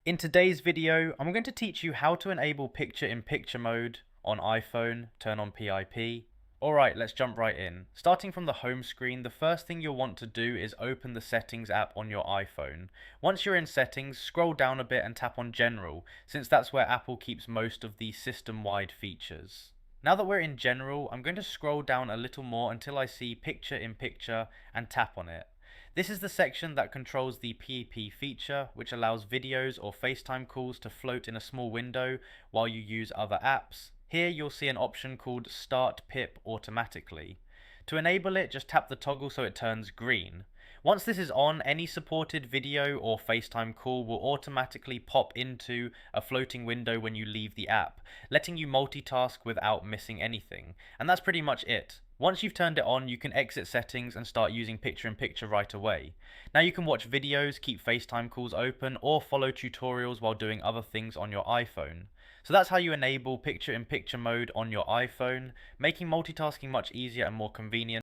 In today's video, I'm going to teach you how to enable picture-in-picture mode on iPhone, turn on PIP. Alright, let's jump right in. Starting from the home screen, the first thing you'll want to do is open the Settings app on your iPhone. Once you're in Settings, scroll down a bit and tap on General, since that's where Apple keeps most of the system-wide features. Now that we're in General, I'm going to scroll down a little more until I see Picture-in-Picture and tap on it. This is the section that controls the PEP feature, which allows videos or FaceTime calls to float in a small window while you use other apps. Here you'll see an option called Start PIP Automatically. To enable it, just tap the toggle so it turns green. Once this is on, any supported video or FaceTime call will automatically pop into a floating window when you leave the app, letting you multitask without missing anything. And that's pretty much it. Once you've turned it on, you can exit settings and start using picture-in-picture right away. Now you can watch videos, keep FaceTime calls open, or follow tutorials while doing other things on your iPhone. So that's how you enable picture-in-picture mode on your iPhone, making multitasking much easier and more convenient.